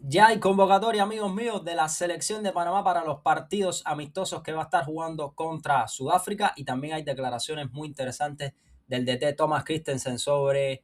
Ya hay convocatoria, amigos míos, de la selección de Panamá para los partidos amistosos que va a estar jugando contra Sudáfrica, y también hay declaraciones muy interesantes del DT Thomas Christensen sobre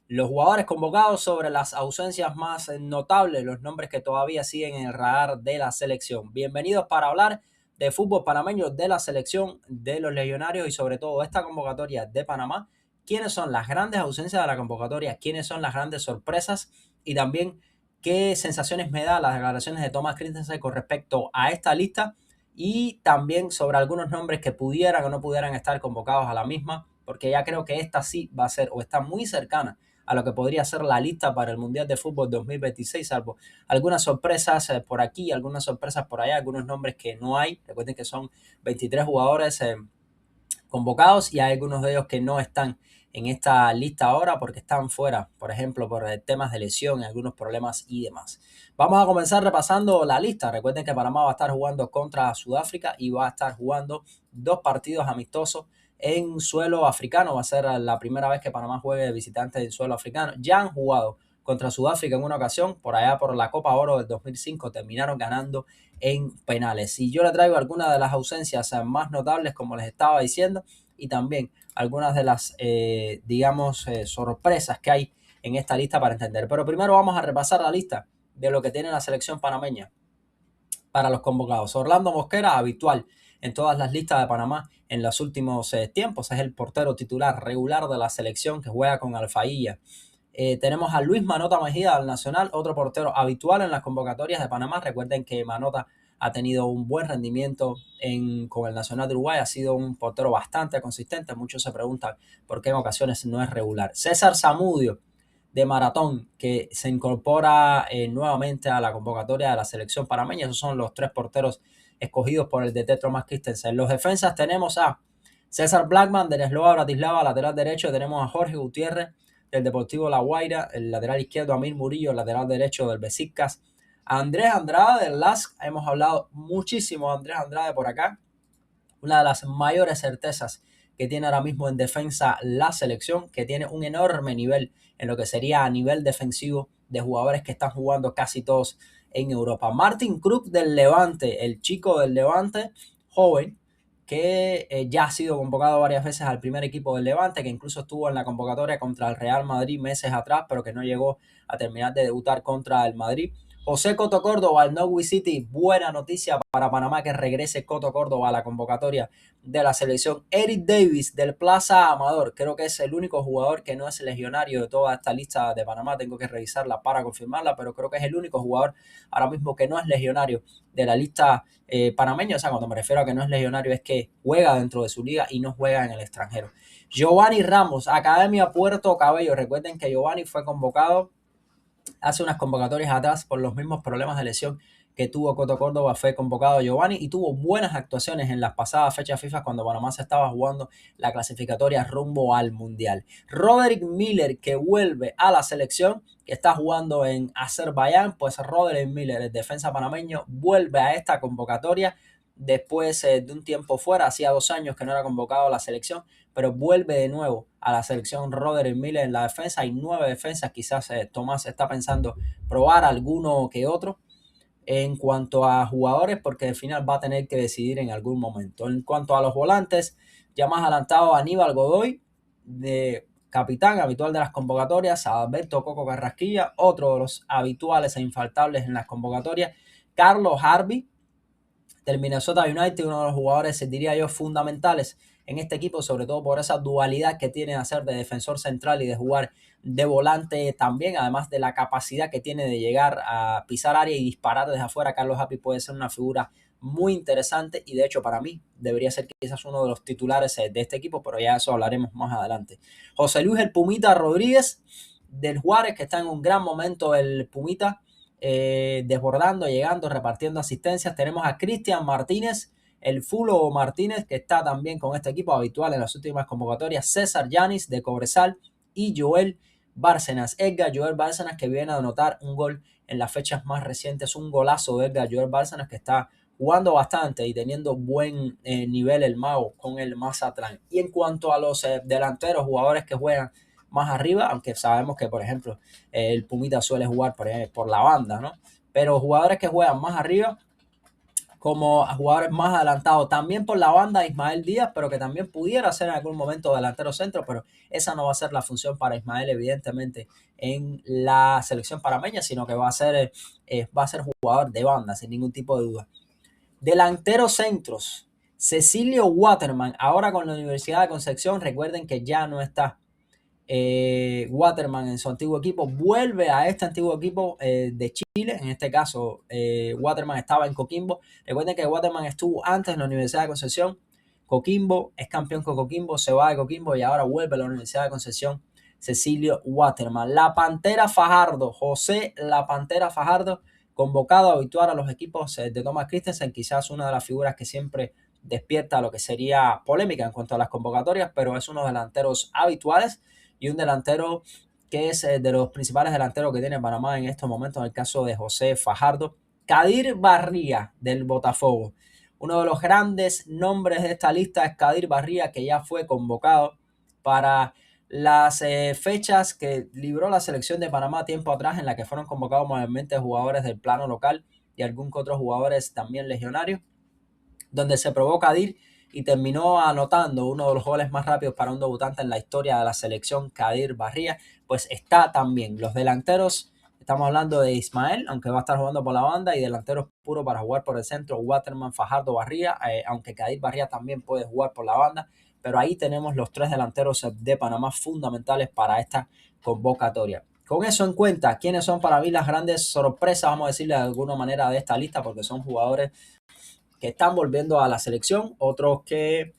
los jugadores convocados, sobre las ausencias más notables, los nombres que todavía siguen en el radar de la selección. Bienvenidos para hablar de fútbol panameño, de la selección, de los legionarios y sobre todo de esta convocatoria de Panamá. ¿Quiénes son las grandes ausencias de la convocatoria? ¿Quiénes son las grandes sorpresas? Y también qué sensaciones me da las declaraciones de Thomas Christensen con respecto a esta lista, y también sobre algunos nombres que pudieran o no pudieran estar convocados a la misma, porque ya creo que esta sí va a ser o está muy cercana a lo que podría ser la lista para el Mundial de Fútbol 2026, salvo algunas sorpresas por aquí, algunas sorpresas por allá, algunos nombres que no hay. Recuerden que son 23 jugadores convocados y hay algunos de ellos que no están en esta lista ahora porque están fuera, por ejemplo, por temas de lesión y algunos problemas y demás. Vamos a comenzar repasando la lista. Recuerden que Panamá va a estar jugando contra Sudáfrica y va a estar jugando dos partidos amistosos en suelo africano. Va a ser la primera vez que Panamá juegue de visitante en suelo africano. Ya han jugado contra Sudáfrica en una ocasión, por allá por la Copa Oro del 2005, terminaron ganando en penales. Y yo le traigo algunas de las ausencias más notables, como les estaba diciendo, y también algunas de las, sorpresas que hay en esta lista para entender. Pero primero vamos a repasar la lista de lo que tiene la selección panameña para los convocados. Orlando Mosquera, habitual en todas las listas de Panamá en los últimos tiempos, es el portero titular regular de la selección que juega con Alfaía. Tenemos a Luis Manota Mejía del Nacional, otro portero habitual en las convocatorias de Panamá. Recuerden que Manota ha tenido un buen rendimiento con el Nacional de Uruguay, ha sido un portero bastante consistente. Muchos se preguntan por qué en ocasiones no es regular. César Zamudio de Maratón, que se incorpora nuevamente a la convocatoria de la selección panameña. Esos son los tres porteros escogidos por el DT Thomas Christensen. En los defensas tenemos a César Blackman del Slovan Bratislava, lateral derecho. Tenemos a Jorge Gutiérrez del Deportivo La Guaira, el lateral izquierdo Amir Murillo, el lateral derecho del Besiktas. Andrés Andrade del LASK, hemos hablado muchísimo de Andrés Andrade por acá, una de las mayores certezas que tiene ahora mismo en defensa la selección, que tiene un enorme nivel en lo que sería a nivel defensivo de jugadores que están jugando casi todos en Europa. Martin Kruk del Levante, el chico del Levante, joven, que ya ha sido convocado varias veces al primer equipo del Levante, que incluso estuvo en la convocatoria contra el Real Madrid meses atrás, pero que no llegó a terminar de debutar contra el Madrid. José Coto Córdoba al Norwich City, buena noticia para Panamá que regrese Coto Córdoba a la convocatoria de la selección. Eric Davis del Plaza Amador, creo que es el único jugador que no es legionario de toda esta lista de Panamá, tengo que revisarla para confirmarla, pero creo que es el único jugador ahora mismo que no es legionario de la lista panameña. O sea, cuando me refiero a que no es legionario es que juega dentro de su liga y no juega en el extranjero. Giovanni Ramos, Academia Puerto Cabello, recuerden que Giovanni fue convocado hace unas convocatorias atrás por los mismos problemas de lesión que tuvo Coto Córdoba. Fue convocado Giovanni y tuvo buenas actuaciones en las pasadas fechas FIFA cuando Panamá se estaba jugando la clasificatoria rumbo al Mundial. Roderick Miller, que vuelve a la selección, que está jugando en Azerbaiyán. Pues Roderick Miller, el defensa panameño, vuelve a esta convocatoria después de un tiempo fuera. Hacía 2 años que no era convocado a la selección, pero vuelve de nuevo a la selección Roderick Miller en la defensa. Hay 9 defensas, quizás Tomás está pensando probar alguno que otro en cuanto a jugadores, porque al final va a tener que decidir en algún momento. En cuanto a los volantes, ya más adelantado Aníbal Godoy, de capitán habitual de las convocatorias, Alberto Coco Carrasquilla, otro de los habituales e infaltables en las convocatorias, Carlos Harvey, del Minnesota United, uno de los jugadores, diría yo, fundamentales en este equipo, sobre todo por esa dualidad que tiene de hacer de defensor central y de jugar de volante también, además de la capacidad que tiene de llegar a pisar área y disparar desde afuera. Carlos Happy puede ser una figura muy interesante y de hecho para mí debería ser quizás uno de los titulares de este equipo, pero ya eso hablaremos más adelante. José Luis el Pumita Rodríguez del Juárez, que está en un gran momento el Pumita, desbordando, llegando, repartiendo asistencias. Tenemos a Cristian Martínez, el Fulo Martínez, que está también con este equipo habitual en las últimas convocatorias. César Yanis de Cobresal y Joel Bárcenas, Edgar Joel Bárcenas, que viene a anotar un gol en las fechas más recientes, un golazo de Edgar Joel Bárcenas, que está jugando bastante y teniendo buen nivel el mago con el Mazatlán. Y en cuanto a los delanteros, jugadores que juegan más arriba, aunque sabemos que, por ejemplo, el Pumita suele jugar por la banda, ¿no? pero jugadores que juegan más arriba, como a jugadores más adelantados, también por la banda Ismael Díaz, pero que también pudiera ser en algún momento delantero centro, pero esa no va a ser la función para Ismael, evidentemente, en la selección panameña, sino que va a ser jugador de banda, sin ningún tipo de duda. Delanteros centros, Cecilio Waterman, ahora con la Universidad de Concepción, recuerden que ya no está Waterman en su antiguo equipo, vuelve a este antiguo equipo de Chile. En este caso, Waterman estaba en Coquimbo. Recuerden que Waterman estuvo antes en la Universidad de Concepción. Coquimbo es campeón con Coquimbo, se va de Coquimbo y ahora vuelve a la Universidad de Concepción. Cecilio Waterman. La Pantera Fajardo, José La Pantera Fajardo, convocado a habituar a los equipos de Thomas Christensen, quizás una de las figuras que siempre despierta lo que sería polémica en cuanto a las convocatorias, pero es uno de los delanteros habituales y un delantero que es de los principales delanteros que tiene Panamá en estos momentos, en el caso de José Fajardo. Kadir Barría, del Botafogo. Uno de los grandes nombres de esta lista es Kadir Barría, que ya fue convocado para las fechas que libró la selección de Panamá tiempo atrás, en la que fueron convocados mayormente jugadores del plano local y algún que otros jugadores también legionarios, donde se probó Kadir y terminó anotando uno de los goles más rápidos para un debutante en la historia de la selección, Kadir Barría. Pues está también los delanteros, estamos hablando de Ismael, aunque va a estar jugando por la banda, y delanteros puros para jugar por el centro, Waterman, Fajardo, Barría, aunque Kadir Barría también puede jugar por la banda, pero ahí tenemos los tres delanteros de Panamá fundamentales para esta convocatoria. Con eso en cuenta, ¿quiénes son para mí las grandes sorpresas, vamos a decirle de alguna manera, de esta lista? Porque son jugadores que están volviendo a la selección, otros que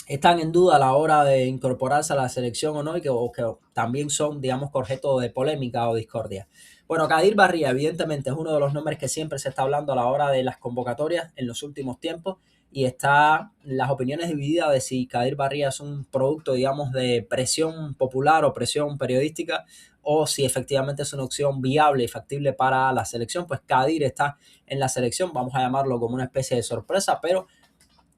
están en duda a la hora de incorporarse a la selección o no, y que también son, digamos, objeto de polémica o discordia. Bueno, Kadir Barría, evidentemente, es uno de los nombres que siempre se está hablando a la hora de las convocatorias en los últimos tiempos, y está las opiniones divididas de si Kadir Barría es un producto, digamos, de presión popular o presión periodística, o si efectivamente es una opción viable y factible para la selección. Pues Kadir está en la selección, vamos a llamarlo como una especie de sorpresa, pero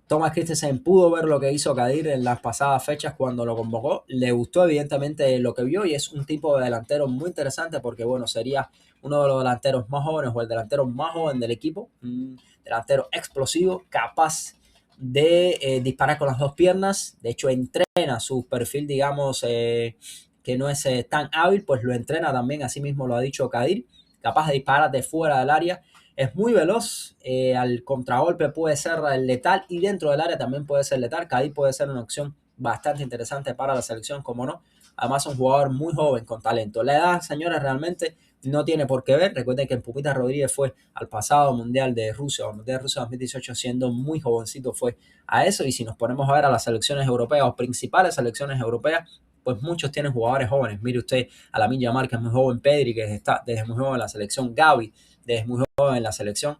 Thomas Christensen pudo ver lo que hizo Kadir en las pasadas fechas cuando lo convocó. Le gustó evidentemente lo que vio y es un tipo de delantero muy interesante porque, bueno, sería uno de los delanteros más jóvenes o el delantero más joven del equipo. Un delantero explosivo, capaz de disparar con las dos piernas. De hecho, entrena su perfil, digamos, que no es tan hábil, pues lo entrena también, así mismo lo ha dicho Kadir. Capaz de disparar de fuera del área. Es muy veloz, al contragolpe puede ser letal y dentro del área también puede ser letal. Kadir puede ser una opción bastante interesante para la selección, como no. Además, un jugador muy joven con talento. La edad, señores, realmente no tiene por qué ver. Recuerden que el Pupita Rodríguez fue al pasado Mundial de Rusia, o Mundial de Rusia 2018, siendo muy jovencito, fue a eso. Y si nos ponemos a ver a las selecciones europeas o principales selecciones europeas, pues muchos tienen jugadores jóvenes. Mire usted a Lamine Yamal, que es muy joven, Pedri, que está desde muy joven en la selección, Gavi, desde muy joven en la selección.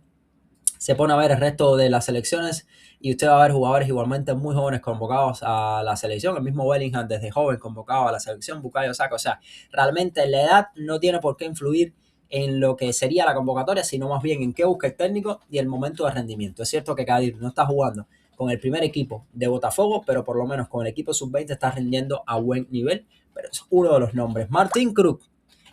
Se pone a ver el resto de las selecciones y usted va a ver jugadores igualmente muy jóvenes convocados a la selección. El mismo Bellingham desde joven convocado a la selección, Bukayo Saka. O sea, realmente la edad no tiene por qué influir en lo que sería la convocatoria, sino más bien en qué busca el técnico y el momento de rendimiento. Es cierto que Kadir no está jugando con el primer equipo de Botafogo, pero por lo menos con el equipo sub-20 está rindiendo a buen nivel. Pero es uno de los nombres. Martín Kruk,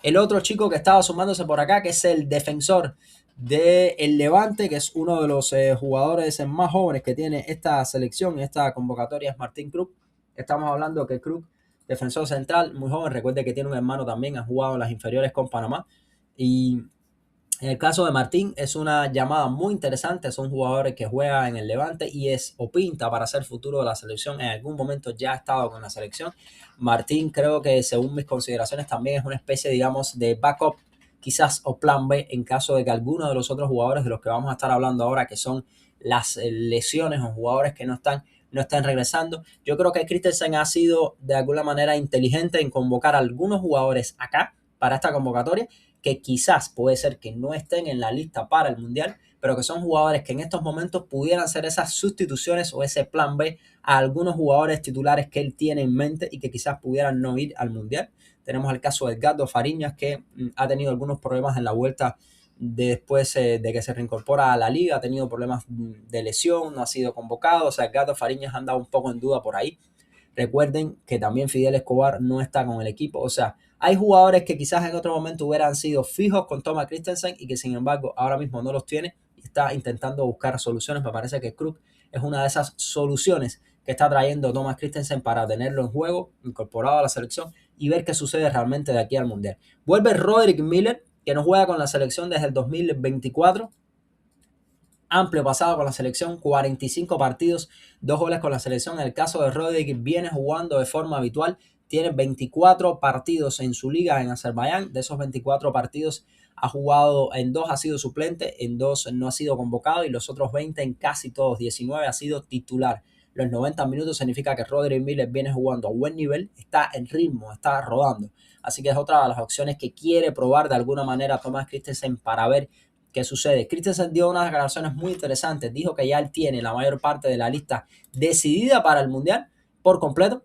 el otro chico que estaba sumándose por acá, que es el defensor de el Levante, que es uno de los jugadores más jóvenes que tiene esta selección, esta convocatoria, es Martín Kruk. Estamos hablando que Kruk, defensor central, muy joven, recuerde que tiene un hermano también, ha jugado en las inferiores con Panamá. Y en el caso de Martín es una llamada muy interesante, es un jugador que juega en el Levante y es o pinta para ser futuro de la selección. En algún momento ya ha estado con la selección. Martín, creo que según mis consideraciones también es una especie, digamos, de backup quizás o plan B en caso de que alguno de los otros jugadores de los que vamos a estar hablando ahora, que son las lesiones o jugadores que no están regresando. Yo creo que Christensen ha sido de alguna manera inteligente en convocar a algunos jugadores acá para esta convocatoria, que quizás puede ser que no estén en la lista para el Mundial, pero que son jugadores que en estos momentos pudieran ser esas sustituciones o ese plan B a algunos jugadores titulares que él tiene en mente y que quizás pudieran no ir al Mundial. Tenemos el caso de Edgardo Fariñas, que ha tenido algunos problemas en la vuelta después de que se reincorpora a la liga, ha tenido problemas de lesión, no ha sido convocado. O sea, Edgardo Fariñas anda un poco en duda por ahí. Recuerden que también Fidel Escobar no está con el equipo, o sea, Hay jugadores que quizás en otro momento hubieran sido fijos con Thomas Christensen y que sin embargo ahora mismo no los tiene y está intentando buscar soluciones. Me parece que Krug es una de esas soluciones que está trayendo Thomas Christensen para tenerlo en juego, incorporado a la selección y ver qué sucede realmente de aquí al Mundial. Vuelve Roderick Miller, que no juega con la selección desde el 2024. Amplio pasado con la selección, 45 partidos, 2 goles con la selección. En el caso de Roderick, viene jugando de forma habitual, tiene 24 partidos en su liga en Azerbaiyán. De esos 24 partidos ha jugado en 2, ha sido suplente, en 2 no ha sido convocado y los otros 20 en casi todos, 19 ha sido titular. Los 90 minutos significa que Roderick Miller viene jugando a buen nivel, está en ritmo, está rodando. Así que es otra de las opciones que quiere probar de alguna manera Thomas Christensen para ver ¿qué sucede? Christensen dio unas declaraciones muy interesantes. Dijo que ya él tiene la mayor parte de la lista decidida para el Mundial por completo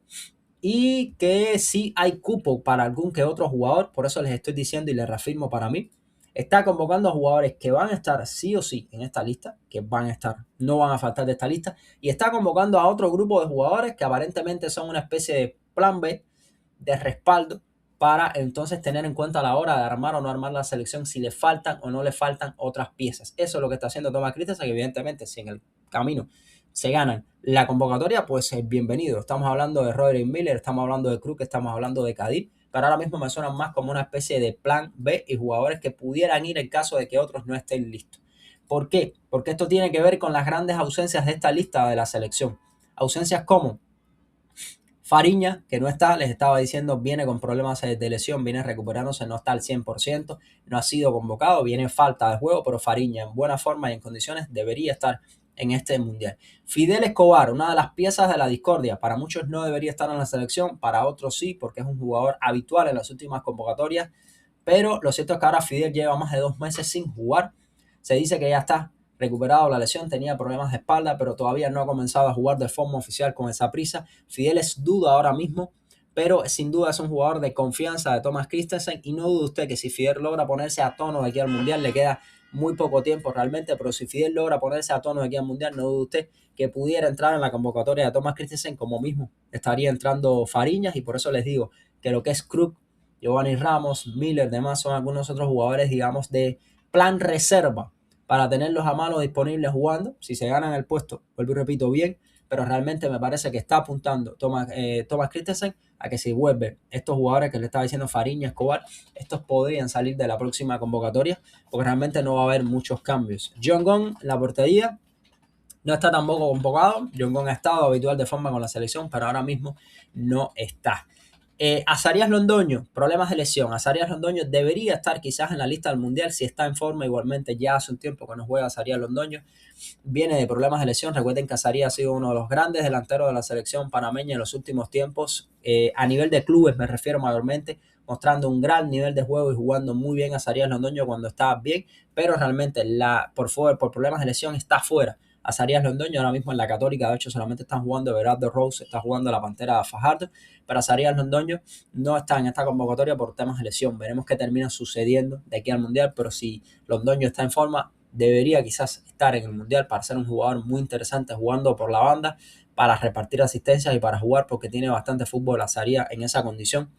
y que sí hay cupo para algún que otro jugador. Por eso les estoy diciendo y les reafirmo para mí. Está convocando a jugadores que van a estar sí o sí en esta lista, que van a estar, no van a faltar de esta lista. Y está convocando a otro grupo de jugadores que aparentemente son una especie de plan B, de respaldo, para entonces tener en cuenta a la hora de armar o no armar la selección si le faltan o no le faltan otras piezas. Eso es lo que está haciendo Thomas Christensen, que evidentemente si en el camino se ganan la convocatoria, pues es bienvenido. Estamos hablando de Roderick Miller, estamos hablando de Krug, estamos hablando de Kadir, pero ahora mismo me suenan más como una especie de plan B y jugadores que pudieran ir en caso de que otros no estén listos. ¿Por qué? Porque esto tiene que ver con las grandes ausencias de esta lista de la selección. Ausencias como Fariña, que no está, les estaba diciendo, viene con problemas de lesión, viene recuperándose, no está al 100%, no ha sido convocado, viene en falta de juego, pero Fariña en buena forma y en condiciones debería estar en este Mundial. Fidel Escobar, una de las piezas de la discordia, para muchos no debería estar en la selección, para otros sí, porque es un jugador habitual en las últimas convocatorias, pero lo cierto es que ahora Fidel lleva más de 2 meses sin jugar, se dice que ya está recuperado la lesión, tenía problemas de espalda, pero todavía no ha comenzado a jugar de forma oficial con esa prisa. Fidel es duda ahora mismo, pero sin duda es un jugador de confianza de Thomas Christensen y no dude usted que si Fidel logra ponerse a tono de aquí al Mundial, le queda muy poco tiempo realmente, pero si Fidel logra ponerse a tono de aquí al Mundial, no dude usted que pudiera entrar en la convocatoria de Thomas Christensen como mismo estaría entrando Fariñas y por eso les digo que lo que es Krug, Giovanni Ramos, Miller, demás son algunos otros jugadores, digamos, de plan reserva para tenerlos a mano disponibles jugando. Si se ganan el puesto, vuelvo y repito, bien, pero realmente me parece que está apuntando Thomas Christensen a que si vuelve estos jugadores que le estaba diciendo Fariña, Escobar, estos podrían salir de la próxima convocatoria porque realmente no va a haber muchos cambios. John Gong, la portería, no está tampoco convocado. John Gong ha estado habitual de forma con la selección, pero ahora mismo no está. Azarias Londoño, problemas de lesión. Azarias Londoño debería estar quizás en la lista del Mundial si está en forma. Igualmente ya hace un tiempo que no juega Azarias Londoño. Viene de problemas de lesión. Recuerden que Azarias ha sido uno de los grandes delanteros de la selección panameña en los últimos tiempos. A nivel de clubes me refiero mayormente, mostrando un gran nivel de juego y jugando muy bien Azarias Londoño cuando está bien. Pero realmente por problemas de lesión está fuera. Azarias Londoño ahora mismo en la Católica, de hecho solamente están jugando Everardo Rose, está jugando la Pantera Fajardo, pero Azarias Londoño no está en esta convocatoria por temas de lesión. Veremos qué termina sucediendo de aquí al Mundial, pero si Londoño está en forma, debería quizás estar en el Mundial para ser un jugador muy interesante jugando por la banda, para repartir asistencias y para jugar porque tiene bastante fútbol Azarias en esa condición.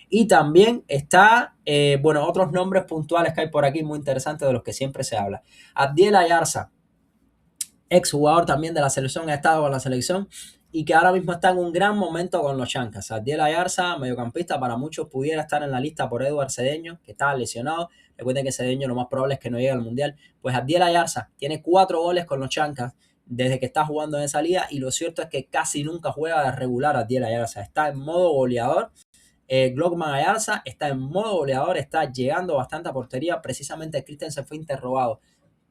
Y también está, otros nombres puntuales que hay por aquí muy interesantes de los que siempre se habla. Abdiel Ayarza, exjugador también de la selección, ha estado con la selección y que ahora mismo está en un gran momento con los Chancas. Abdiel Ayarza, mediocampista, para muchos pudiera estar en la lista por Eduard Cedeño, que está lesionado. Recuerden que Cedeño lo más probable es que no llegue al Mundial. Pues Abdiel Ayarza tiene 4 goles con los Chancas desde que está jugando en esa liga y lo cierto es que casi nunca juega de regular Abdiel Ayarza. Está en modo goleador. Glockman Ayarza está en modo goleador, está llegando bastante a portería. Precisamente Christensen fue interrogado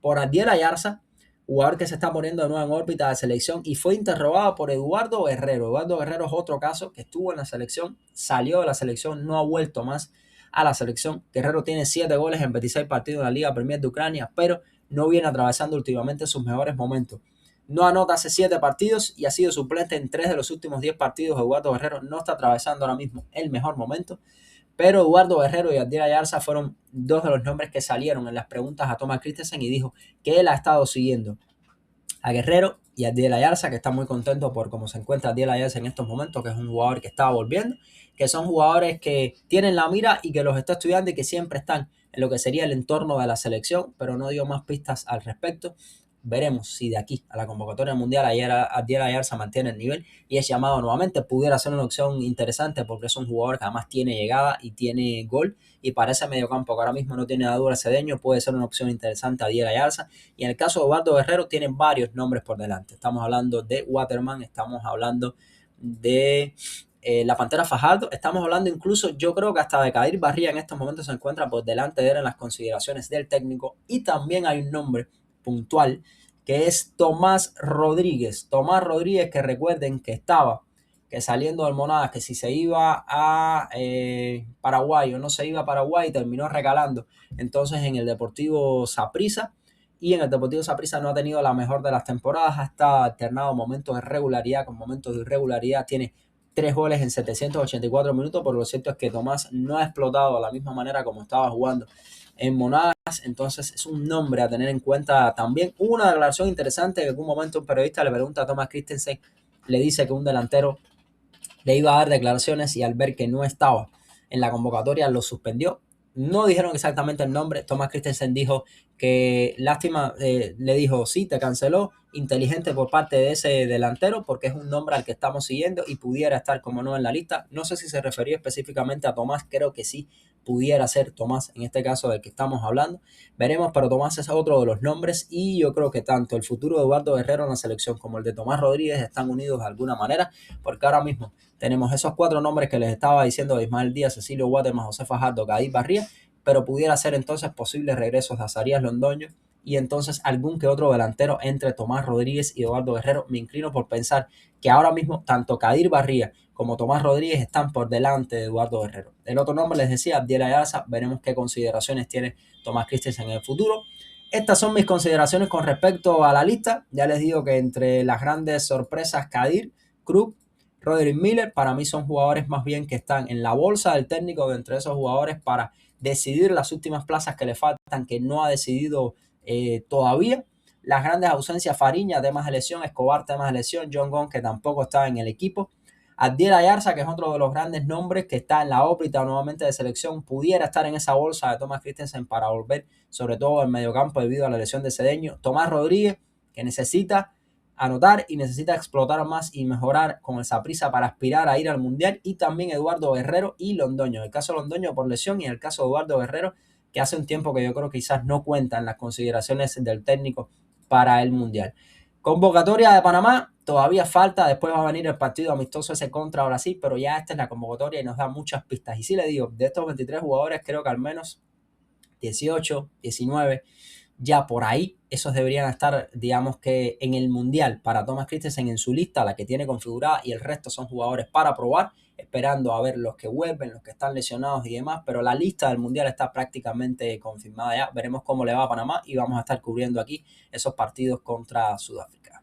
por Abdiel Ayarza, jugador que se está poniendo de nuevo en órbita de selección y fue interrogado por Eduardo Guerrero. Eduardo Guerrero es otro caso que estuvo en la selección, salió de la selección, no ha vuelto más a la selección. Guerrero tiene 7 goles en 26 partidos en la Liga Premier de Ucrania, pero no viene atravesando últimamente sus mejores momentos. No anota hace 7 partidos y ha sido suplente en 3 de los últimos 10 partidos. Eduardo Guerrero no está atravesando ahora mismo el mejor momento. Pero Eduardo Guerrero y Abdiel Ayarza fueron 2 de los nombres que salieron en las preguntas a Thomas Christensen y dijo que él ha estado siguiendo a Guerrero y a Abdiel Ayarza, que está muy contento por cómo se encuentra Abdiel Ayarza en estos momentos, que es un jugador que está volviendo, que son jugadores que tienen la mira y que los está estudiando y que siempre están en lo que sería el entorno de la selección, pero no dio más pistas al respecto. Veremos si de aquí a la convocatoria mundial Abdiel Ayarza mantiene el nivel y es llamado nuevamente. Pudiera ser una opción interesante porque es un jugador que además tiene llegada y tiene gol, y para ese mediocampo que ahora mismo no tiene a Dura Cedeño puede ser una opción interesante a Abdiel Ayarza. Y en el caso de Eduardo Guerrero tienen varios nombres por delante. Estamos hablando de Waterman, estamos hablando de la Pantera Fajardo, estamos hablando incluso, yo creo que hasta de Kadir Barría en estos momentos se encuentra por delante de él en las consideraciones del técnico. Y también hay un nombre puntual que es Tomás Rodríguez. Tomás Rodríguez, que recuerden que estaba que saliendo del Monagas, que si se iba a Paraguay o no se iba a Paraguay, terminó regalando entonces en el Deportivo Saprissa, y en el Deportivo Saprissa no ha tenido la mejor de las temporadas, ha estado alternado momentos de regularidad con momentos de irregularidad, tiene 3 goles en 784 minutos, pero lo cierto es que Tomás no ha explotado de la misma manera como estaba jugando en Monagas, entonces es un nombre a tener en cuenta también. Hubo una declaración interesante que en un momento un periodista le pregunta a Thomas Christensen, le dice que un delantero le iba a dar declaraciones y al ver que no estaba en la convocatoria lo suspendió. No dijeron exactamente el nombre. Thomas Christensen dijo que lástima, le dijo sí, te canceló, inteligente por parte de ese delantero porque es un nombre al que estamos siguiendo y pudiera estar como no en la lista. No sé si se refería específicamente a Tomás, creo que sí pudiera ser Tomás en este caso del que estamos hablando. Veremos, pero Tomás es otro de los nombres y yo creo que tanto el futuro de Eduardo Guerrero en la selección como el de Tomás Rodríguez están unidos de alguna manera, porque ahora mismo tenemos esos 4 nombres que les estaba diciendo de Ismael Díaz, Cecilio Waterman, José Fajardo, Kadir Barría, pero pudiera ser entonces posibles regresos de Azarías Londoño y entonces algún que otro delantero entre Tomás Rodríguez y Eduardo Guerrero. Me inclino por pensar que ahora mismo tanto Kadir Barría como Tomás Rodríguez están por delante de Eduardo Guerrero. El otro nombre les decía, Abdiel Ayarza, veremos qué consideraciones tiene Tomás Christensen en el futuro. Estas son mis consideraciones con respecto a la lista. Ya les digo que entre las grandes sorpresas, Kadir, Krug, Roderick Miller, para mí son jugadores más bien que están en la bolsa del técnico de entre esos jugadores para decidir las últimas plazas que le faltan, que no ha decidido todavía. Las grandes ausencias, Fariña, temas de lesión, Escobar, temas de lesión, John Gong, que tampoco está en el equipo. Abdiel Ayarza, que es otro de los grandes nombres que está en la órbita nuevamente de selección, pudiera estar en esa bolsa de Thomas Christensen para volver, sobre todo en mediocampo debido a la lesión de Cedeño. Tomás Rodríguez, que necesita anotar y necesita explotar más y mejorar con el Saprissa para aspirar a ir al Mundial. Y también Eduardo Guerrero y Londoño. En el caso de Londoño por lesión y en el caso de Eduardo Guerrero, que hace un tiempo que yo creo que quizás no cuenta en las consideraciones del técnico para el Mundial. Convocatoria de Panamá, todavía falta, después va a venir el partido amistoso ese contra Brasil, pero ya esta es la convocatoria y nos da muchas pistas. Y sí le digo, de estos 23 jugadores creo que al menos 18, 19, ya por ahí, esos deberían estar, digamos que en el Mundial para Thomas Christensen en su lista, la que tiene configurada, y el resto son jugadores para probar, esperando a ver los que vuelven, los que están lesionados y demás, pero la lista del Mundial está prácticamente confirmada ya. Veremos cómo le va a Panamá y vamos a estar cubriendo aquí esos partidos contra Sudáfrica.